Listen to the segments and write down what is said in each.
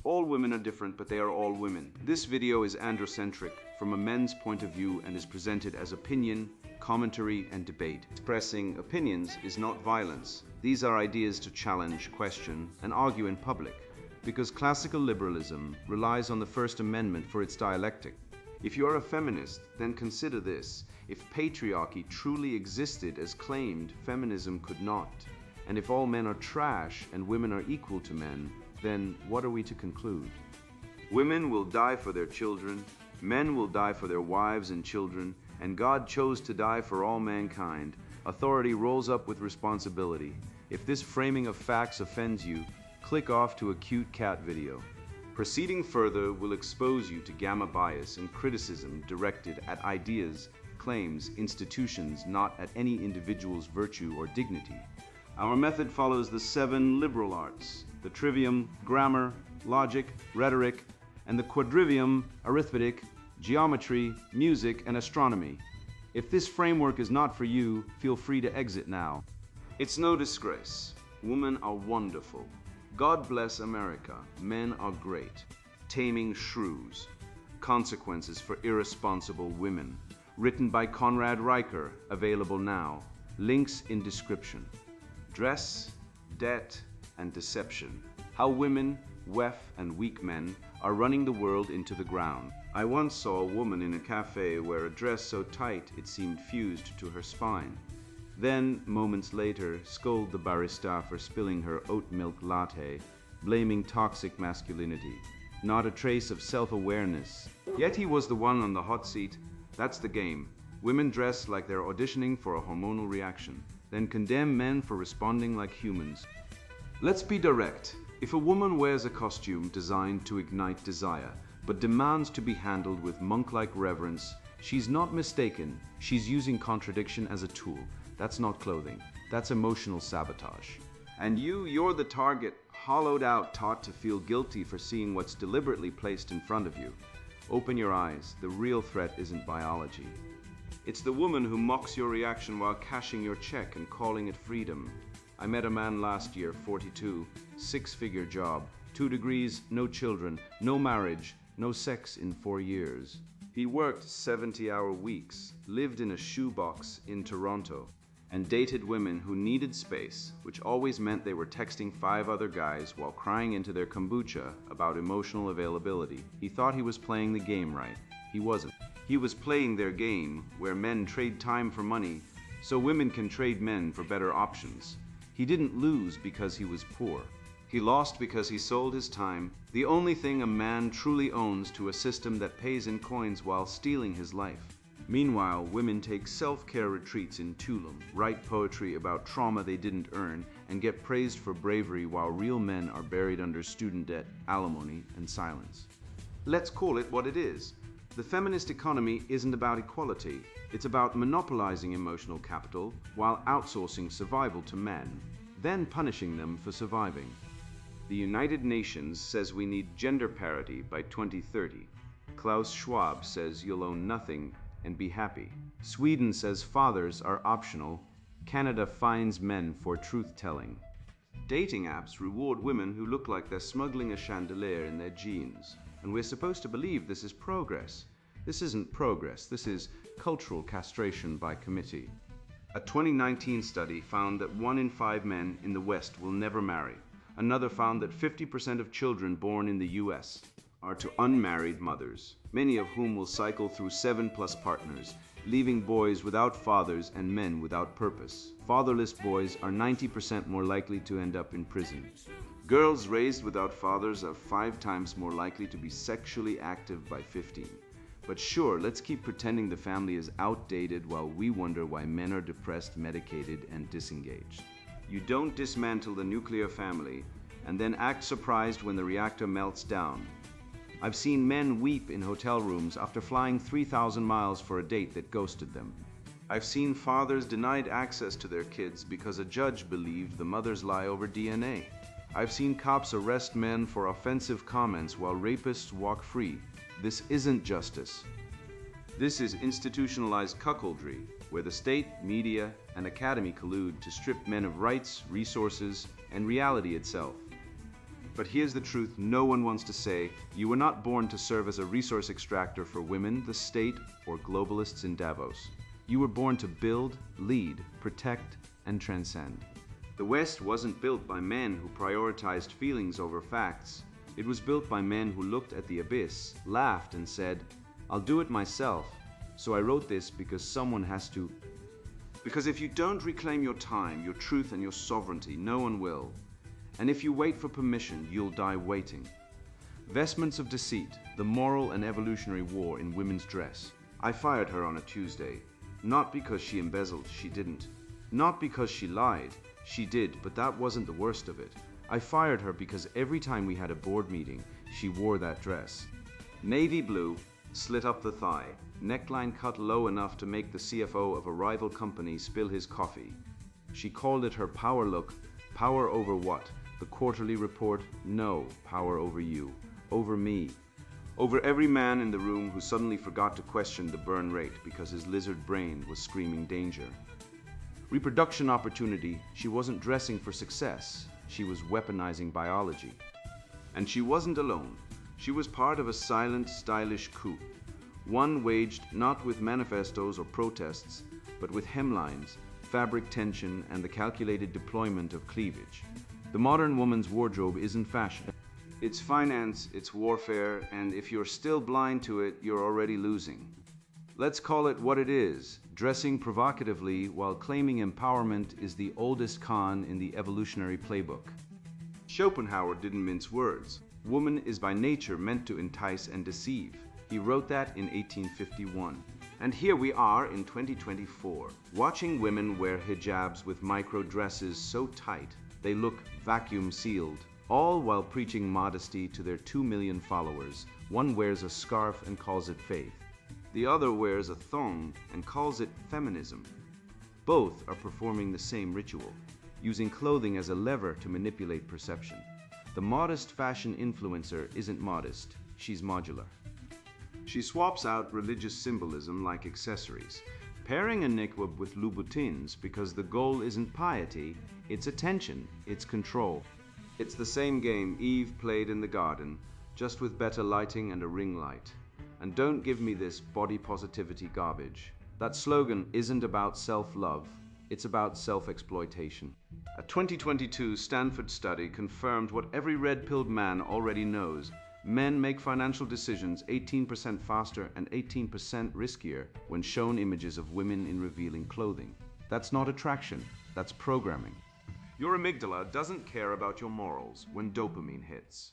All women are different, but they are all women. This video is androcentric from a men's point of view and is presented as opinion, commentary, and debate. Expressing opinions is not violence. These are ideas to challenge, question, and argue in public, because classical liberalism relies on the First Amendment for its dialectic. If you are a feminist, then consider this. If patriarchy truly existed as claimed, feminism could not. And if all men are trash and women are equal to men, then what are we to conclude? Women will die for their children, men will die for their wives and children, and God chose to die for all mankind. Authority rolls up with responsibility. If this framing of facts offends you, click off to a cute cat video. Proceeding further will expose you to gamma bias and criticism directed at ideas, claims, institutions, not at any individual's virtue or dignity. Our method follows the 7 liberal arts: the trivium, grammar, logic, rhetoric, and the quadrivium, arithmetic, geometry, music, and astronomy. If this framework is not for you, feel free to exit now. It's no disgrace. Women are wonderful. God bless America. Men are great. Taming Shrews. Consequences for irresponsible women. Written by Conrad Riker. Available now. Links in description. Dress, debt, and deception. How women, weak and weak men, are running the world into the ground. I once saw a woman in a cafe wear a dress so tight it seemed fused to her spine. Then, moments later, scold the barista for spilling her oat milk latte, blaming toxic masculinity. Not a trace of self-awareness. Yet he was the one on the hot seat. That's the game. Women dress like they're auditioning for a hormonal reaction, then condemn men for responding like humans. Let's be direct. If a woman wears a costume designed to ignite desire, but demands to be handled with monk-like reverence, she's not mistaken. She's using contradiction as a tool. That's not clothing. That's emotional sabotage. And you're the target, hollowed out, taught to feel guilty for seeing what's deliberately placed in front of you. Open your eyes. The real threat isn't biology. It's the woman who mocks your reaction while cashing your check and calling it freedom. I met a man last year, 42, 6-figure job, 2 degrees, no children, no marriage, no sex in 4 years. He worked 70-hour weeks, lived in a shoebox in Toronto, and dated women who needed space, which always meant they were texting 5 other guys while crying into their kombucha about emotional availability. He thought he was playing the game right. He wasn't. He was playing their game, where men trade time for money, so women can trade men for better options. He didn't lose because he was poor. He lost because he sold his time, the only thing a man truly owns, to a system that pays in coins while stealing his life. Meanwhile, women take self-care retreats in Tulum, write poetry about trauma they didn't earn, and get praised for bravery while real men are buried under student debt, alimony, and silence. Let's call it what it is. The feminist economy isn't about equality. It's about monopolizing emotional capital while outsourcing survival to men, then punishing them for surviving. The United Nations says we need gender parity by 2030. Klaus Schwab says you'll own nothing and be happy. Sweden says fathers are optional. Canada fines men for truth-telling. Dating apps reward women who look like they're smuggling a chandelier in their jeans. And we're supposed to believe this is progress. This isn't progress. This is cultural castration by committee. A 2019 study found that 1 in 5 men in the West will never marry. Another found that 50% of children born in the US are to unmarried mothers, many of whom will cycle through 7+ partners, leaving boys without fathers and men without purpose. Fatherless boys are 90% more likely to end up in prison. Girls raised without fathers are 5 times more likely to be sexually active by 15. But sure, let's keep pretending the family is outdated while we wonder why men are depressed, medicated, and disengaged. You don't dismantle the nuclear family and then act surprised when the reactor melts down. I've seen men weep in hotel rooms after flying 3,000 miles for a date that ghosted them. I've seen fathers denied access to their kids because a judge believed the mothers lie over DNA. I've seen cops arrest men for offensive comments while rapists walk free. This isn't justice. This is institutionalized cuckoldry, where the state, media, and academy collude to strip men of rights, resources, and reality itself. But here's the truth no one wants to say. You were not born to serve as a resource extractor for women, the state, or globalists in Davos. You were born to build, lead, protect, and transcend. The West wasn't built by men who prioritized feelings over facts. It was built by men who looked at the abyss, laughed, and said, "I'll do it myself. So I wrote this because someone has to." Because if you don't reclaim your time, your truth, and your sovereignty, no one will. And if you wait for permission, you'll die waiting. Vestments of deceit, the moral and evolutionary war in women's dress. I fired her on a Tuesday. Not because she embezzled, she didn't. Not because she lied, she did, but that wasn't the worst of it. I fired her because every time we had a board meeting, she wore that dress. Navy blue, slit up the thigh, neckline cut low enough to make the CFO of a rival company spill his coffee. She called it her power look. Power over what? The quarterly report? No, power over you, over me, over every man in the room who suddenly forgot to question the burn rate because his lizard brain was screaming danger. Reproduction opportunity, she wasn't dressing for success, she was weaponizing biology. And she wasn't alone. She was part of a silent, stylish coup. One waged not with manifestos or protests, but with hemlines, fabric tension, and the calculated deployment of cleavage. The modern woman's wardrobe isn't fashion. It's finance, it's warfare, and if you're still blind to it, you're already losing. Let's call it what it is. Dressing provocatively while claiming empowerment is the oldest con in the evolutionary playbook. Schopenhauer didn't mince words. Woman is by nature meant to entice and deceive. He wrote that in 1851. And here we are in 2024, watching women wear hijabs with micro dresses so tight they look vacuum sealed, all while preaching modesty to their 2 million followers. One wears a scarf and calls it faith. The other wears a thong and calls it feminism. Both are performing the same ritual, using clothing as a lever to manipulate perception. The modest fashion influencer isn't modest, she's modular. She swaps out religious symbolism like accessories, pairing a niqab with Louboutins because the goal isn't piety, it's attention, it's control. It's the same game Eve played in the garden, just with better lighting and a ring light. And don't give me this body positivity garbage. That slogan isn't about self-love, it's about self-exploitation. A 2022 Stanford study confirmed what every red-pilled man already knows. Men make financial decisions 18% faster and 18% riskier when shown images of women in revealing clothing. That's not attraction, that's programming. Your amygdala doesn't care about your morals when dopamine hits.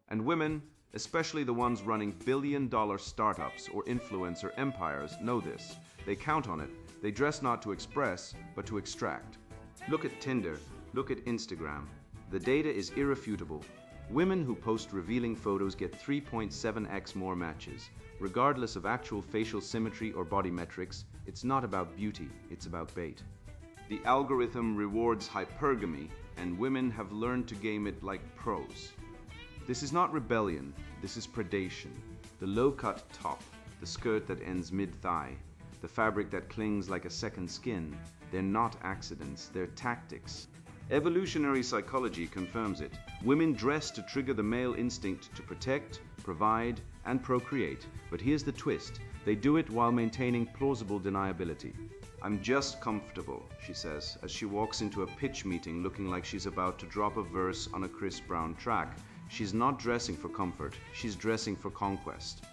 And women, especially the ones running billion-dollar startups or influencer empires, know this. They count on it. They dress not to express, but to extract. Look at Tinder. Look at Instagram. The data is irrefutable. Women who post revealing photos get 3.7x more matches. Regardless of actual facial symmetry or body metrics, it's not about beauty, it's about bait. The algorithm rewards hypergamy, and women have learned to game it like pros. This is not rebellion, this is predation. The low-cut top, the skirt that ends mid-thigh, the fabric that clings like a second skin, they're not accidents, they're tactics. Evolutionary psychology confirms it. Women dress to trigger the male instinct to protect, provide, and procreate. But here's the twist. They do it while maintaining plausible deniability. "I'm just comfortable," she says, as she walks into a pitch meeting looking like she's about to drop a verse on a Chris Brown track. She's not dressing for comfort, she's dressing for conquest.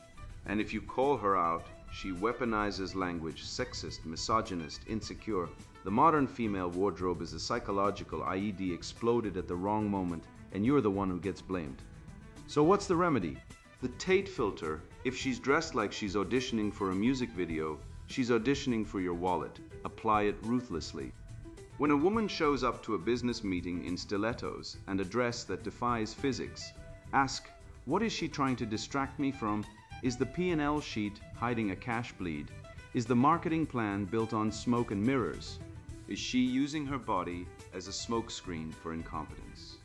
And if you call her out, she weaponizes language, sexist, misogynist, insecure. The modern female wardrobe is a psychological IED exploded at the wrong moment, and you're the one who gets blamed. So what's the remedy? The Tate filter. If she's dressed like she's auditioning for a music video, she's auditioning for your wallet. Apply it ruthlessly. When a woman shows up to a business meeting in stilettos and a dress that defies physics, ask, what is she trying to distract me from? Is the P&L sheet hiding a cash bleed? Is the marketing plan built on smoke and mirrors? Is she using her body as a smokescreen for incompetence?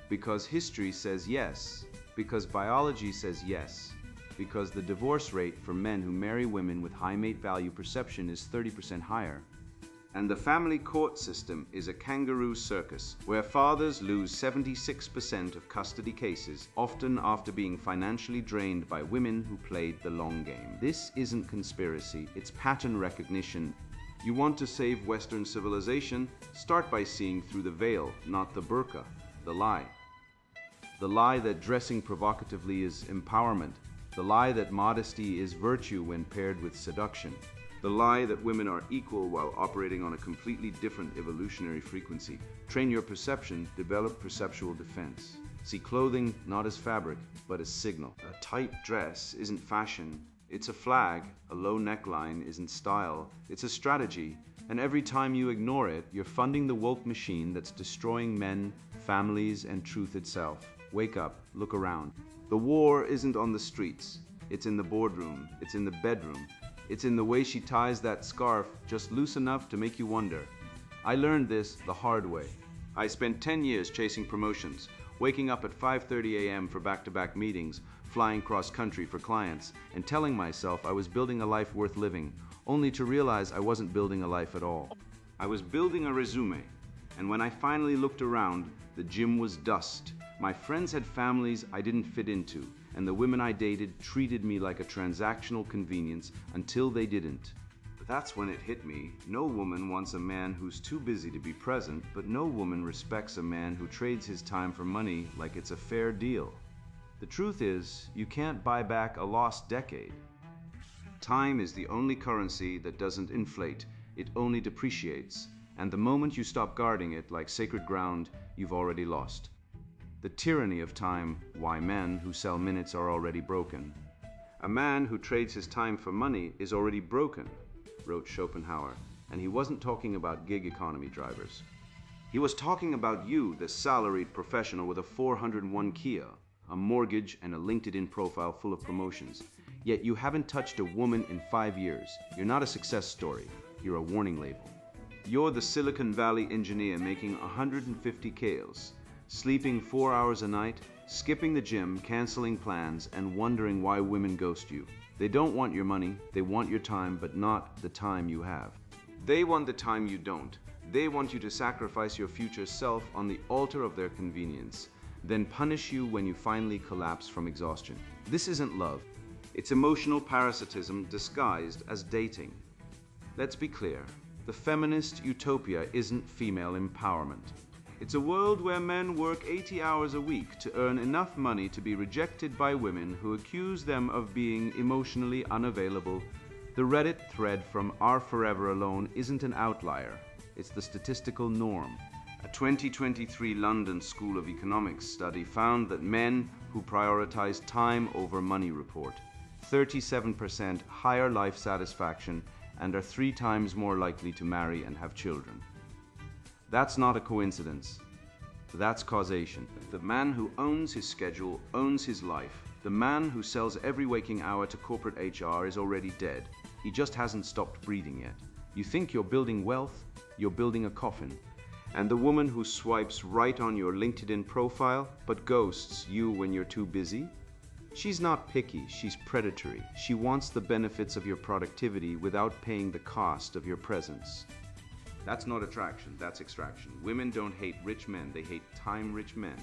Because history says yes, because biology says yes, because the divorce rate for men who marry women with high mate value perception is 30% higher. And the family court system is a kangaroo circus where fathers lose 76% of custody cases, often after being financially drained by women who played the long game. This isn't conspiracy, it's pattern recognition. You want to save Western civilization? Start by seeing through the veil, not the burqa, the lie. The lie that dressing provocatively is empowerment. The lie that modesty is virtue when paired with seduction. The lie that women are equal while operating on a completely different evolutionary frequency. Train your perception, develop perceptual defense. See clothing not as fabric, but as signal. A tight dress isn't fashion, it's a flag. A low neckline isn't style, it's a strategy. And every time you ignore it, you're funding the woke machine that's destroying men, families, and truth itself. Wake up, look around. The war isn't on the streets, it's in the boardroom, it's in the bedroom. It's in the way she ties that scarf just loose enough to make you wonder. I learned this the hard way. I spent 10 years chasing promotions, waking up at 5:30 a.m. for back-to-back meetings, flying cross-country for clients, and telling myself I was building a life worth living, only to realize I wasn't building a life at all. I was building a resume, and when I finally looked around, the gym was dust. My friends had families I didn't fit into, and the women I dated treated me like a transactional convenience until they didn't. But that's when it hit me. No woman wants a man who's too busy to be present, but no woman respects a man who trades his time for money like it's a fair deal. The truth is, you can't buy back a lost decade. Time is the only currency that doesn't inflate, it only depreciates. And the moment you stop guarding it like sacred ground, you've already lost. The tyranny of time, why men who sell minutes are already broken. A man who trades his time for money is already broken, wrote Schopenhauer, and he wasn't talking about gig economy drivers. He was talking about you, the salaried professional with a 401 Kia, a mortgage, and a LinkedIn profile full of promotions. Yet you haven't touched a woman in 5 years. You're not a success story, you're a warning label. You're the Silicon Valley engineer making 150 Ks, sleeping 4 hours a night, skipping the gym, canceling plans, and wondering why women ghost you. They don't want your money, they want your time, but not the time you have. They want the time you don't. They want you to sacrifice your future self on the altar of their convenience, then punish you when you finally collapse from exhaustion. This isn't love. It's emotional parasitism disguised as dating. Let's be clear, the feminist utopia isn't female empowerment. It's a world where men work 80 hours a week to earn enough money to be rejected by women who accuse them of being emotionally unavailable. The Reddit thread from Our Forever Alone isn't an outlier, it's the statistical norm. A 2023 London School of Economics study found that men who prioritize time over money report 37% higher life satisfaction and are 3 times more likely to marry and have children. That's not a coincidence. That's causation. The man who owns his schedule owns his life. The man who sells every waking hour to corporate HR is already dead. He just hasn't stopped breathing yet. You think you're building wealth? You're building a coffin. And the woman who swipes right on your LinkedIn profile but ghosts you when you're too busy? She's not picky, she's predatory. She wants the benefits of your productivity without paying the cost of your presence. That's not attraction, that's extraction. Women don't hate rich men, they hate time-rich men.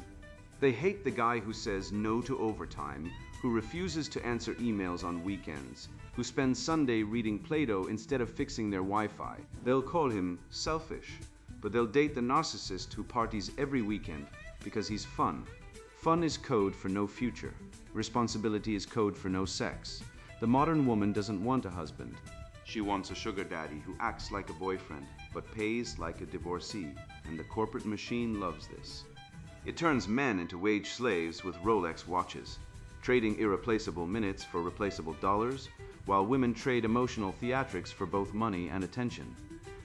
They hate the guy who says no to overtime, who refuses to answer emails on weekends, who spends Sunday reading Plato instead of fixing their Wi-Fi. They'll call him selfish, but they'll date the narcissist who parties every weekend because he's fun. Fun is code for no future. Responsibility is code for no sex. The modern woman doesn't want a husband. She wants a sugar daddy who acts like a boyfriend, but pays like a divorcee, and the corporate machine loves this. It turns men into wage slaves with Rolex watches, trading irreplaceable minutes for replaceable dollars, while women trade emotional theatrics for both money and attention.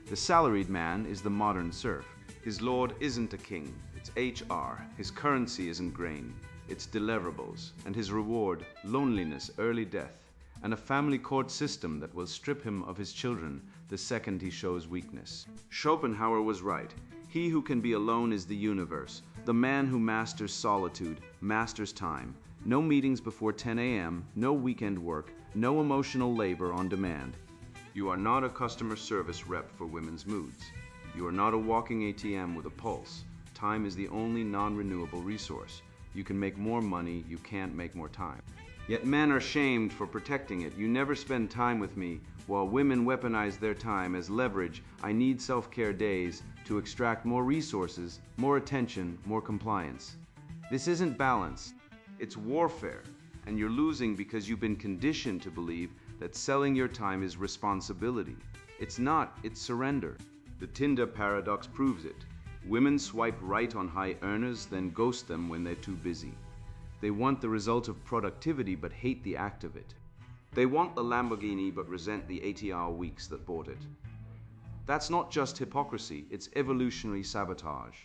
The salaried man is the modern serf. His lord isn't a king, it's HR. His currency isn't grain, it's deliverables, and his reward, loneliness, early death, and a family court system that will strip him of his children the second he shows weakness. Schopenhauer was right. He who can be alone is the universe. The man who masters solitude, masters time. No meetings before 10 a.m., no weekend work, no emotional labor on demand. You are not a customer service rep for women's moods. You are not a walking ATM with a pulse. Time is the only non-renewable resource. You can make more money, you can't make more time. Yet men are shamed for protecting it. You never spend time with me, while women weaponize their time as leverage. I need self-care days to extract more resources, more attention, more compliance. This isn't balance, it's warfare. And you're losing because you've been conditioned to believe that selling your time is responsibility. It's not, it's surrender. The Tinder paradox proves it. Women swipe right on high earners, then ghost them when they're too busy. They want the result of productivity but hate the act of it. They want the Lamborghini but resent the 80-hour weeks that bought it. That's not just hypocrisy, it's evolutionary sabotage.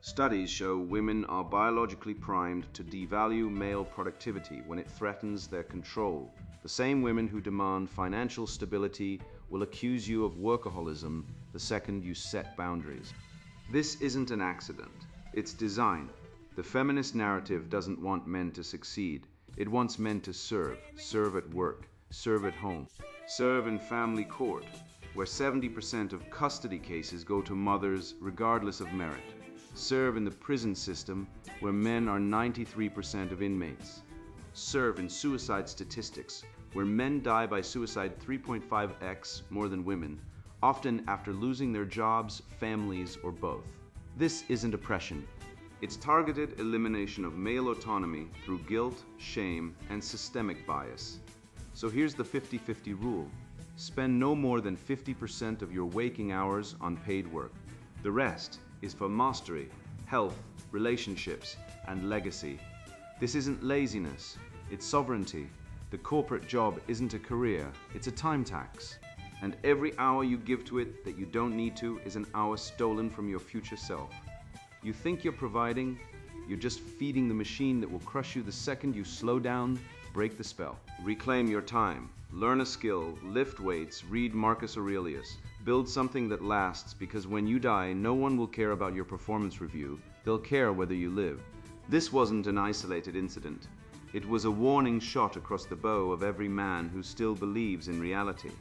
Studies show women are biologically primed to devalue male productivity when it threatens their control. The same women who demand financial stability will accuse you of workaholism the second you set boundaries. This isn't an accident, it's design. The feminist narrative doesn't want men to succeed. It wants men to serve at work, serve at home, serve in family court, where 70% of custody cases go to mothers regardless of merit. Serve in the prison system, where men are 93% of inmates. Serve in suicide statistics, where men die by suicide 3.5x more than women, often after losing their jobs, families, or both. This isn't oppression. It's targeted elimination of male autonomy through guilt, shame, and systemic bias. So here's the 50-50 rule. Spend no more than 50% of your waking hours on paid work. The rest is for mastery, health, relationships, and legacy. This isn't laziness, it's sovereignty. The corporate job isn't a career, it's a time tax. And every hour you give to it that you don't need to is an hour stolen from your future self. You think you're providing, you're just feeding the machine that will crush you the second you slow down, break the spell. Reclaim your time, learn a skill, lift weights, read Marcus Aurelius. Build something that lasts, because when you die, no one will care about your performance review. They'll care whether you live. This wasn't an isolated incident. It was a warning shot across the bow of every man who still believes in reality.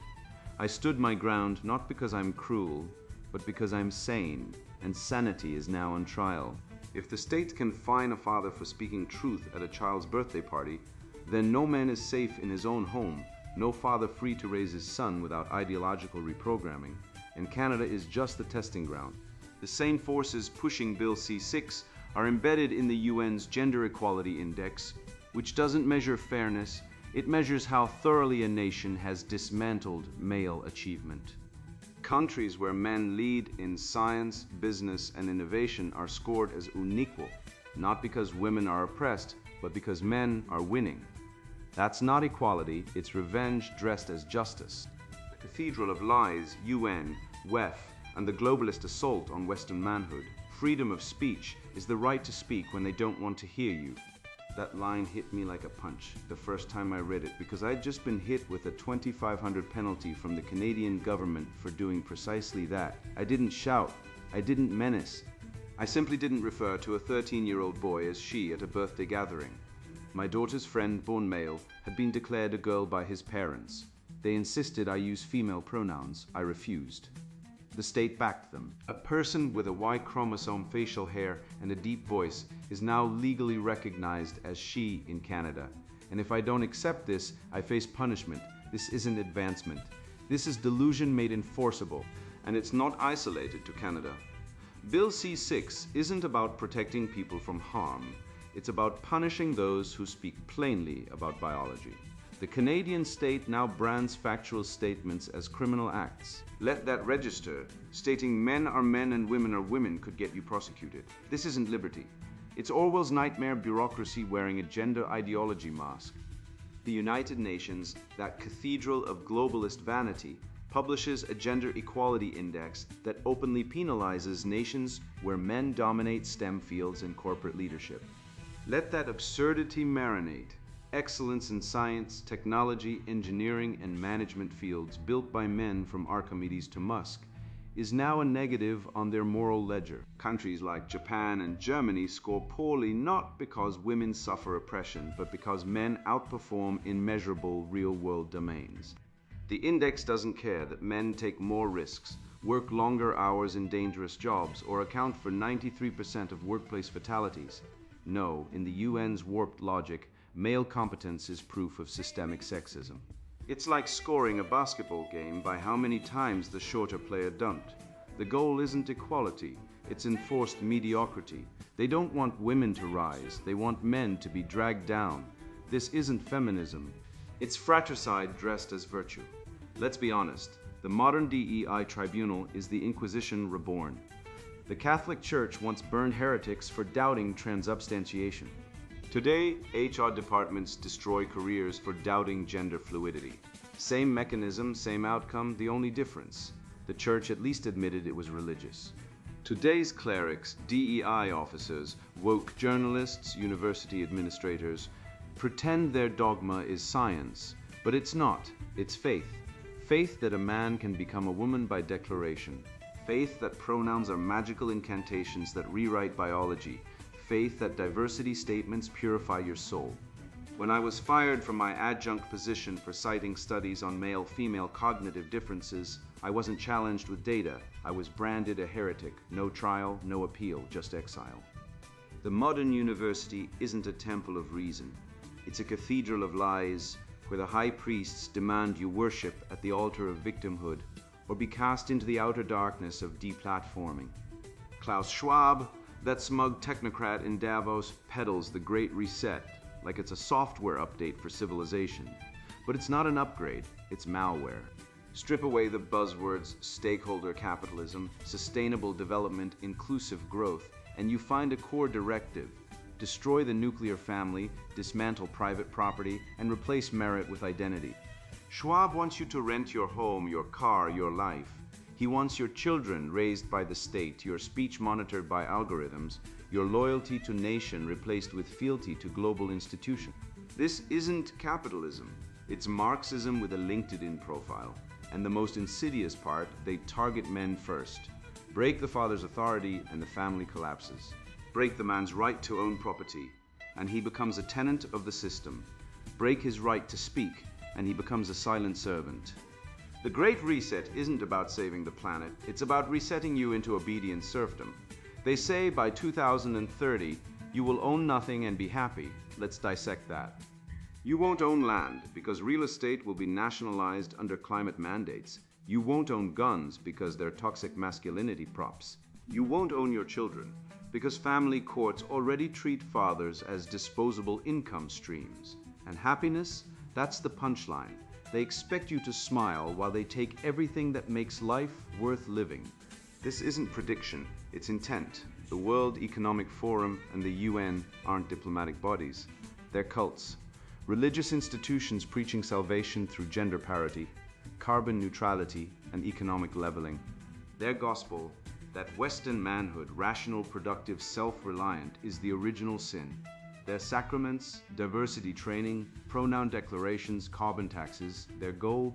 I stood my ground not because I'm cruel, but because I'm sane, and sanity is now on trial. If the state can fine a father for speaking truth at a child's birthday party, then no man is safe in his own home, no father free to raise his son without ideological reprogramming, and Canada is just the testing ground. The same forces pushing Bill C-6 are embedded in the UN's Gender Equality Index, which doesn't measure fairness, it measures how thoroughly a nation has dismantled male achievement. Countries where men lead in science, business, and innovation are scored as unequal, not because women are oppressed, but because men are winning. That's not equality, it's revenge dressed as justice. The cathedral of lies, UN, WEF, and the globalist assault on Western manhood. Freedom of speech is the right to speak when they don't want to hear you. That line hit me like a punch the first time I read it, because I'd just been hit with a $2,500 penalty from the Canadian government for doing precisely that. I didn't shout, I didn't menace. I simply didn't refer to a 13-year-old boy as she at a birthday gathering. My daughter's friend, born male, had been declared a girl by his parents. They insisted I use female pronouns. I refused. The state backed them. A person with a Y chromosome facial hair and a deep voice is now legally recognized as she in Canada. And if I don't accept this, I face punishment. This isn't advancement. This is delusion made enforceable, and it's not isolated to Canada. Bill C-6 isn't about protecting people from harm. It's about punishing those who speak plainly about biology. The Canadian state now brands factual statements as criminal acts. Let that register. Stating men are men and women are women could get you prosecuted. This isn't liberty. It's Orwell's nightmare bureaucracy wearing a gender ideology mask. The United Nations, that cathedral of globalist vanity, publishes a gender equality index that openly penalizes nations where men dominate STEM fields and corporate leadership. Let that absurdity marinate. Excellence in science, technology, engineering, and management fields built by men from Archimedes to Musk is now a negative on their moral ledger. Countries like Japan and Germany score poorly not because women suffer oppression, but because men outperform in measurable real-world domains. The index doesn't care that men take more risks, work longer hours in dangerous jobs, or account for 93% of workplace fatalities. No, in the UN's warped logic, male competence is proof of systemic sexism. It's like scoring a basketball game by how many times the shorter player dunked. The goal isn't equality, it's enforced mediocrity. They don't want women to rise, they want men to be dragged down. This isn't feminism, it's fratricide dressed as virtue. Let's be honest, the modern DEI tribunal is the Inquisition reborn. The Catholic Church once burned heretics for doubting transubstantiation. Today, HR departments destroy careers for doubting gender fluidity. Same mechanism, same outcome, the only difference. The church at least admitted it was religious. Today's clerics, DEI officers, woke journalists, university administrators, pretend their dogma is science, but it's not, it's faith. Faith that a man can become a woman by declaration. Faith that pronouns are magical incantations that rewrite biology. Faith that diversity statements purify your soul. When I was fired from my adjunct position for citing studies on male-female cognitive differences, I wasn't challenged with data. I was branded a heretic. No trial, no appeal, just exile. The modern university isn't a temple of reason. It's a cathedral of lies, where the high priests demand you worship at the altar of victimhood or be cast into the outer darkness of deplatforming. Klaus Schwab, that smug technocrat in Davos, peddles the Great Reset like it's a software update for civilization. But it's not an upgrade, it's malware. Strip away the buzzwords stakeholder capitalism, sustainable development, inclusive growth, and you find a core directive. Destroy the nuclear family, dismantle private property, and replace merit with identity. Schwab wants you to rent your home, your car, your life. He wants your children raised by the state, your speech monitored by algorithms, your loyalty to nation replaced with fealty to global institution. This isn't capitalism. It's Marxism with a LinkedIn profile. And the most insidious part, they target men first. Break the father's authority and the family collapses. Break the man's right to own property, and he becomes a tenant of the system. Break his right to speak, and he becomes a silent servant. The Great Reset isn't about saving the planet, it's about resetting you into obedient serfdom. They say by 2030, you will own nothing and be happy. Let's dissect that. You won't own land, because real estate will be nationalized under climate mandates. You won't own guns, because they're toxic masculinity props. You won't own your children, because family courts already treat fathers as disposable income streams. And happiness? That's the punchline. They expect you to smile while they take everything that makes life worth living. This isn't prediction, it's intent. The World Economic Forum and the UN aren't diplomatic bodies. They're cults. Religious institutions preaching salvation through gender parity, carbon neutrality, and economic leveling. Their gospel, that Western manhood, rational, productive, self-reliant, is the original sin. Their sacraments, diversity training, pronoun declarations, carbon taxes, their goal,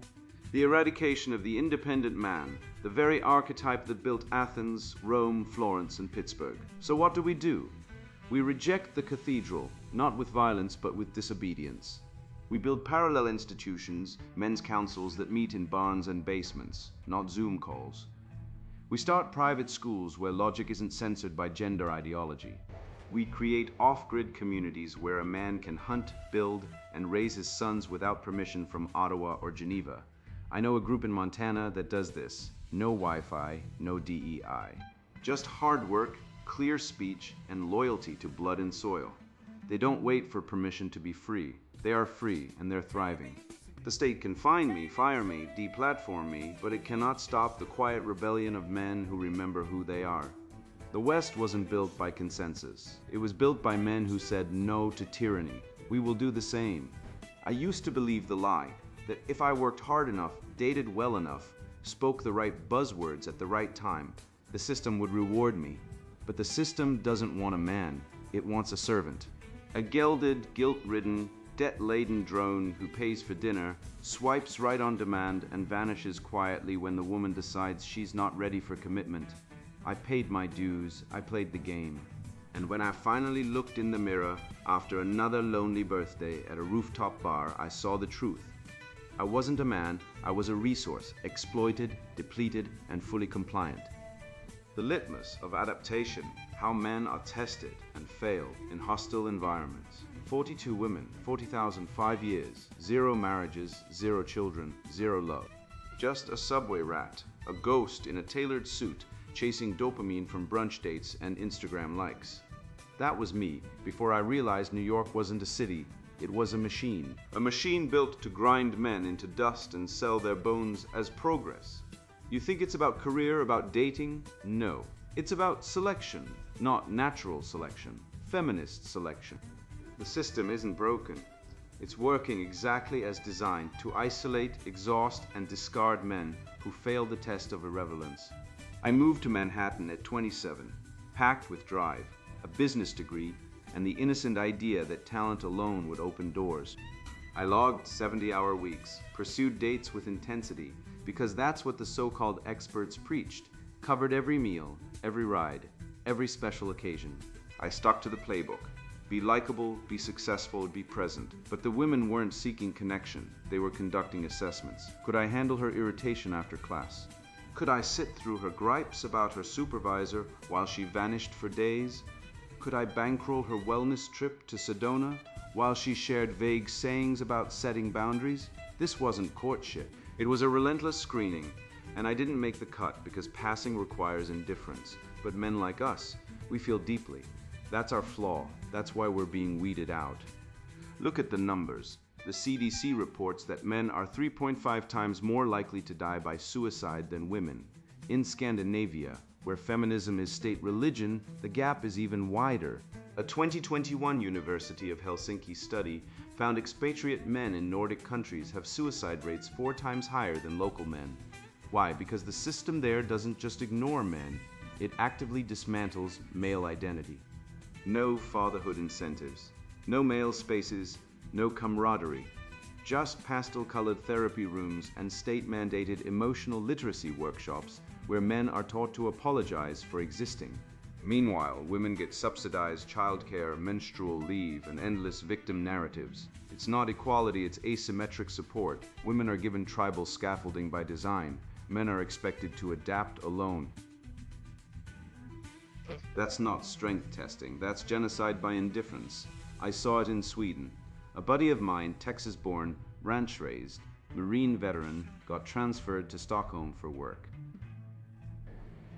the eradication of the independent man, the very archetype that built Athens, Rome, Florence, and Pittsburgh. So what do? We reject the cathedral, not with violence, but with disobedience. We build parallel institutions, men's councils that meet in barns and basements, not Zoom calls. We start private schools where logic isn't censored by gender ideology. We create off-grid communities where a man can hunt, build, and raise his sons without permission from Ottawa or Geneva. I know a group in Montana that does this. No Wi-Fi, no DEI. Just hard work, clear speech, and loyalty to blood and soil. They don't wait for permission to be free. They are free, and they're thriving. The state can fine me, fire me, deplatform me, but it cannot stop the quiet rebellion of men who remember who they are. The West wasn't built by consensus. It was built by men who said no to tyranny. We will do the same. I used to believe the lie that if I worked hard enough, dated well enough, spoke the right buzzwords at the right time, the system would reward me. But the system doesn't want a man. It wants a servant. A gelded, guilt-ridden, debt-laden drone who pays for dinner, swipes right on demand, and vanishes quietly when the woman decides she's not ready for commitment. I paid my dues, I played the game. And when I finally looked in the mirror after another lonely birthday at a rooftop bar, I saw the truth. I wasn't a man, I was a resource, exploited, depleted, and fully compliant. The litmus of adaptation, how men are tested and fail in hostile environments. 42 women, 40,000, 5 years, 0 marriages, 0 children, 0 love. Just a subway rat, a ghost in a tailored suit, chasing dopamine from brunch dates and Instagram likes. That was me, before I realized New York wasn't a city, it was a machine. A machine built to grind men into dust and sell their bones as progress. You think it's about career, about dating? No. It's about selection, not natural selection, feminist selection. The system isn't broken. It's working exactly as designed to isolate, exhaust, and discard men who fail the test of irrelevance. I moved to Manhattan at 27, packed with drive, a business degree, and the innocent idea that talent alone would open doors. I logged 70-hour weeks, pursued dates with intensity, because that's what the so-called experts preached, covered every meal, every ride, every special occasion. I stuck to the playbook. Be likable, be successful, be present. But the women weren't seeking connection, they were conducting assessments. Could I handle her irritation after class? Could I sit through her gripes about her supervisor while she vanished for days? Could I bankroll her wellness trip to Sedona while she shared vague sayings about setting boundaries? This wasn't courtship. It was a relentless screening, and I didn't make the cut because passing requires indifference. But men like us, we feel deeply. That's our flaw. That's why we're being weeded out. Look at the numbers. The CDC reports that men are 3.5 times more likely to die by suicide than women. In Scandinavia, where feminism is state religion, the gap is even wider. A 2021 University of Helsinki study found expatriate men in Nordic countries have suicide rates 4 times higher than local men. Why? Because the system there doesn't just ignore men, it actively dismantles male identity. No fatherhood incentives, no male spaces, no camaraderie, just pastel-colored therapy rooms and state-mandated emotional literacy workshops where men are taught to apologize for existing. Meanwhile, women get subsidized childcare, menstrual leave, and endless victim narratives. It's not equality, it's asymmetric support. Women are given tribal scaffolding by design. Men are expected to adapt alone. That's not strength testing, that's genocide by indifference. I saw it in Sweden. A buddy of mine, Texas-born, ranch-raised, Marine veteran, got transferred to Stockholm for work.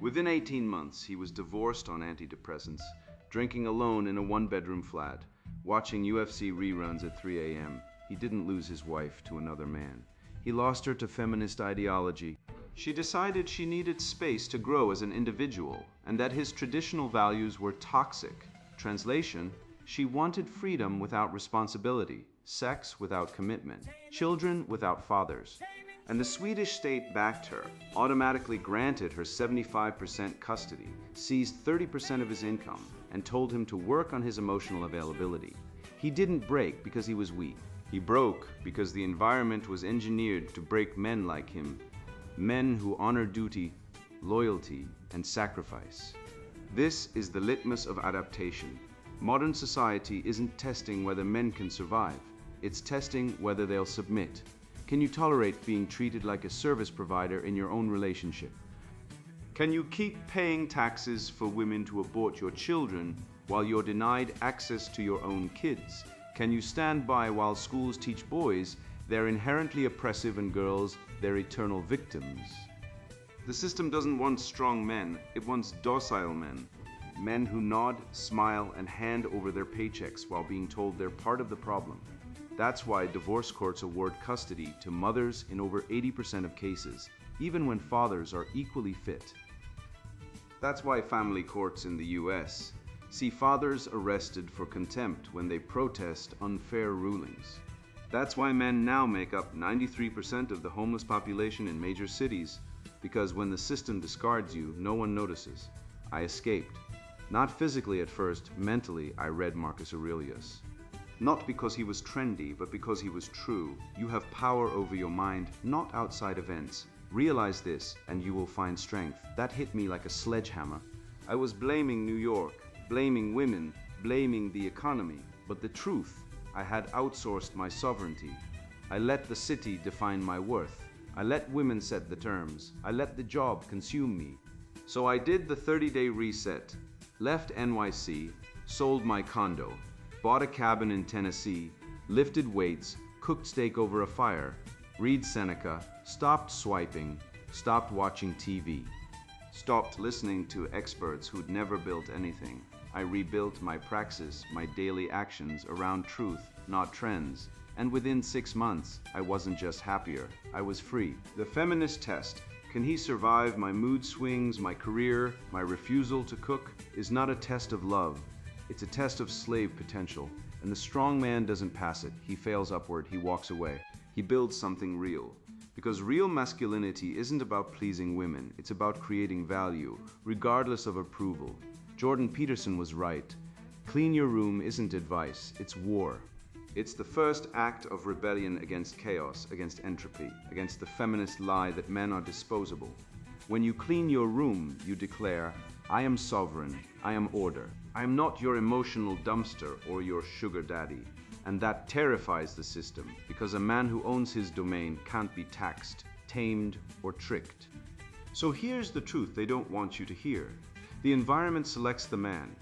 Within 18 months, he was divorced on antidepressants, drinking alone in a 1-bedroom flat, watching UFC reruns at 3 a.m. He didn't lose his wife to another man. He lost her to feminist ideology. She decided she needed space to grow as an individual, and that his traditional values were toxic. Translation, she wanted freedom without responsibility, sex without commitment, children without fathers. And the Swedish state backed her, automatically granted her 75% custody, seized 30% of his income, and told him to work on his emotional availability. He didn't break because he was weak. He broke because the environment was engineered to break men like him. Men who honor duty, loyalty, and sacrifice. This is the litmus of adaptation. Modern society isn't testing whether men can survive. It's testing whether they'll submit. Can you tolerate being treated like a service provider in your own relationship? Can you keep paying taxes for women to abort your children while you're denied access to your own kids? Can you stand by while schools teach boys they're inherently oppressive and girls they're eternal victims? The system doesn't want strong men, it wants docile men. Men who nod, smile, and hand over their paychecks while being told they're part of the problem. That's why divorce courts award custody to mothers in over 80% of cases, even when fathers are equally fit. That's why family courts in the US see fathers arrested for contempt when they protest unfair rulings. That's why men now make up 93% of the homeless population in major cities, because when the system discards you, no one notices. I escaped. Not physically at first, mentally I read Marcus Aurelius. Not because he was trendy, but because he was true. You have power over your mind, not outside events. Realize this, and you will find strength. That hit me like a sledgehammer. I was blaming New York, blaming women, blaming the economy. But the truth, I had outsourced my sovereignty. I let the city define my worth. I let women set the terms. I let the job consume me. So I did the 30-day reset, left NYC, sold my condo, bought a cabin in Tennessee, lifted weights, cooked steak over a fire, read Seneca, stopped swiping, stopped watching TV, stopped listening to experts who'd never built anything. I rebuilt my praxis, my daily actions around truth, not trends. And within 6 months, I wasn't just happier, I was free. The feminist test, can he survive my mood swings, my career, my refusal to cook, is not a test of love. It's a test of slave potential. And the strong man doesn't pass it. He fails upward, he walks away. He builds something real. Because real masculinity isn't about pleasing women, it's about creating value, regardless of approval. Jordan Peterson was right. Clean your room isn't advice, it's war. It's the first act of rebellion against chaos, against entropy, against the feminist lie that men are disposable. When you clean your room, you declare, I am sovereign, I am order. I am not your emotional dumpster or your sugar daddy. And that terrifies the system, because a man who owns his domain can't be taxed, tamed, or tricked. So here's the truth they don't want you to hear. The environment selects the man.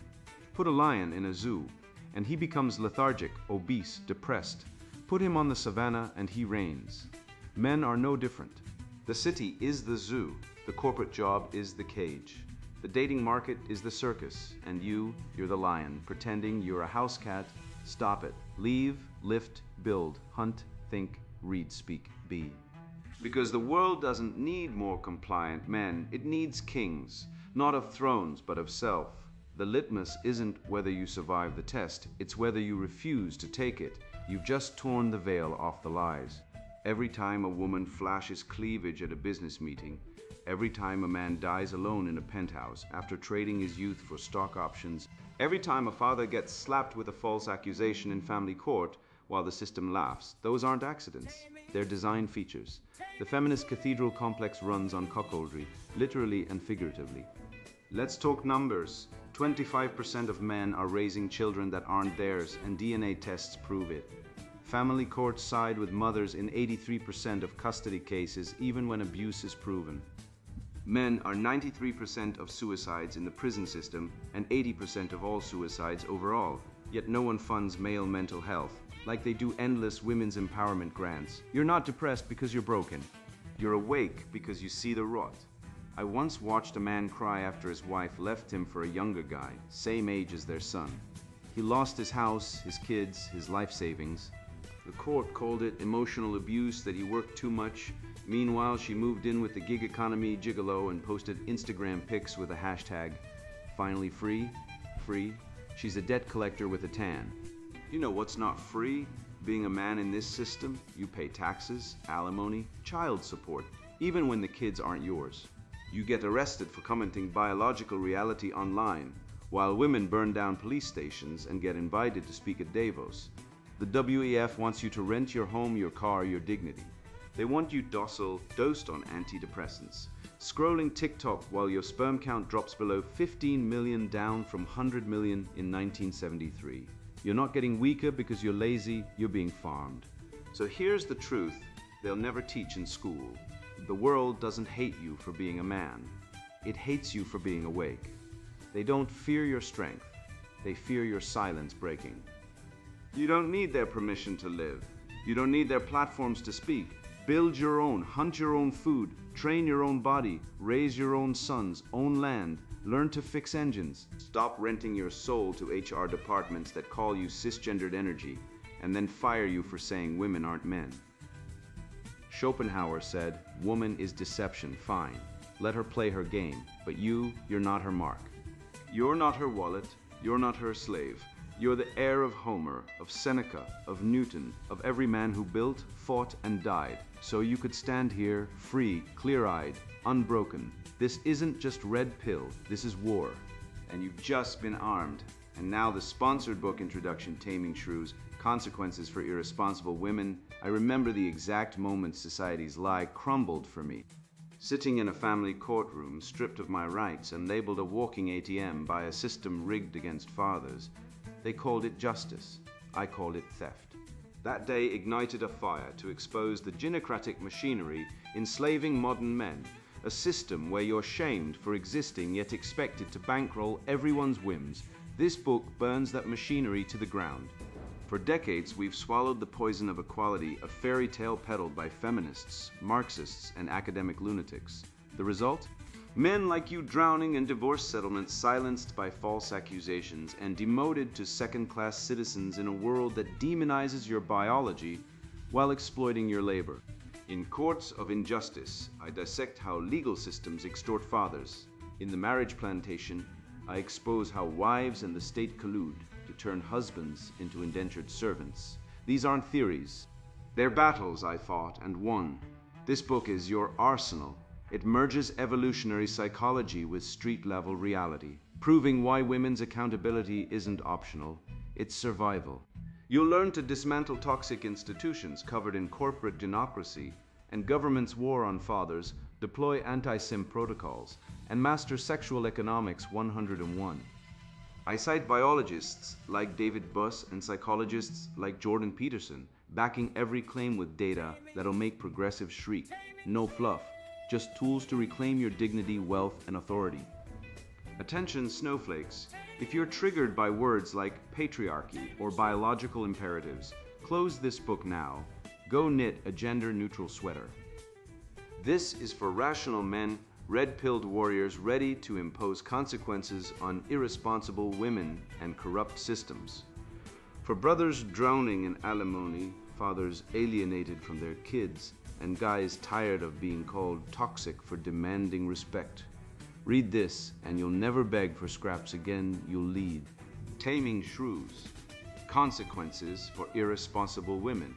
Put a lion in a zoo, and he becomes lethargic, obese, depressed. Put him on the savannah, and he reigns. Men are no different. The city is the zoo. The corporate job is the cage. The dating market is the circus, and you're the lion, pretending you're a house cat. Stop it. Leave, lift, build, hunt, think, read, speak, be. Because the world doesn't need more compliant men, it needs kings, not of thrones, but of self. The litmus isn't whether you survive the test, it's whether you refuse to take it. You've just torn the veil off the lies. Every time a woman flashes cleavage at a business meeting, every time a man dies alone in a penthouse after trading his youth for stock options, every time a father gets slapped with a false accusation in family court while the system laughs, those aren't accidents. They're design features. The feminist cathedral complex runs on cuckoldry, literally and figuratively. Let's talk numbers. 25% of men are raising children that aren't theirs, and DNA tests prove it. Family courts side with mothers in 83% of custody cases, even when abuse is proven. Men are 93% of suicides in the prison system and 80% of all suicides overall. Yet no one funds male mental health, like they do endless women's empowerment grants. You're not depressed because you're broken. You're awake because you see the rot. I once watched a man cry after his wife left him for a younger guy, same age as their son. He lost his house, his kids, his life savings. The court called it emotional abuse, that he worked too much. Meanwhile, she moved in with the gig economy gigolo and posted Instagram pics with a hashtag, finally free, free. She's a debt collector with a tan. You know what's not free? Being a man in this system, you pay taxes, alimony, child support, even when the kids aren't yours. You get arrested for commenting biological reality online, while women burn down police stations and get invited to speak at Davos. The WEF wants you to rent your home, your car, your dignity. They want you docile, dosed on antidepressants, scrolling TikTok while your sperm count drops below 15 million, down from 100 million in 1973. You're not getting weaker because you're lazy, you're being farmed. So here's the truth they'll never teach in school. The world doesn't hate you for being a man. It hates you for being awake. They don't fear your strength. They fear your silence breaking. You don't need their permission to live. You don't need their platforms to speak. Build your own, hunt your own food, train your own body, raise your own sons, own land, learn to fix engines. Stop renting your soul to HR departments that call you cisgendered energy and then fire you for saying women aren't men. Schopenhauer said, woman is deception, fine. Let her play her game, but you're not her mark. You're not her wallet, you're not her slave. You're the heir of Homer, of Seneca, of Newton, of every man who built, fought, and died. So you could stand here, free, clear-eyed, unbroken. This isn't just red pill, this is war. And you've just been armed. And now the sponsored book introduction, Taming Shrews, Consequences for Irresponsible Women. I remember the exact moment society's lie crumbled for me. Sitting in a family courtroom, stripped of my rights and labeled a walking ATM by a system rigged against fathers. They called it justice. I called it theft. That day ignited a fire to expose the gynocratic machinery enslaving modern men, a system where you're shamed for existing yet expected to bankroll everyone's whims. This book burns that machinery to the ground. For decades, we've swallowed the poison of equality, a fairy tale peddled by feminists, Marxists, and academic lunatics. The result? Men like you drowning in divorce settlements, silenced by false accusations, and demoted to second-class citizens in a world that demonizes your biology while exploiting your labor. In Courts of Injustice, I dissect how legal systems extort fathers. In The Marriage Plantation, I expose how wives and the state collude to turn husbands into indentured servants. These aren't theories. They're battles I fought and won. This book is your arsenal. It merges evolutionary psychology with street-level reality, proving why women's accountability isn't optional, it's survival. You'll learn to dismantle toxic institutions covered in corporate democracy and government's war on fathers, deploy anti-sim protocols, and master sexual economics 101. I cite biologists like David Buss and psychologists like Jordan Peterson, backing every claim with data that'll make progressives shriek. No fluff, just tools to reclaim your dignity, wealth, and authority. Attention snowflakes, if you're triggered by words like patriarchy or biological imperatives, close this book now. Go knit a gender-neutral sweater. This is for rational men, red-pilled warriors ready to impose consequences on irresponsible women and corrupt systems. For brothers drowning in alimony, fathers alienated from their kids, and guys tired of being called toxic for demanding respect. Read this, and you'll never beg for scraps again, you'll lead. Taming Shrews, Consequences for Irresponsible Women,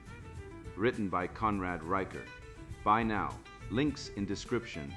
written by Conrad Riker. Buy now. Links in description.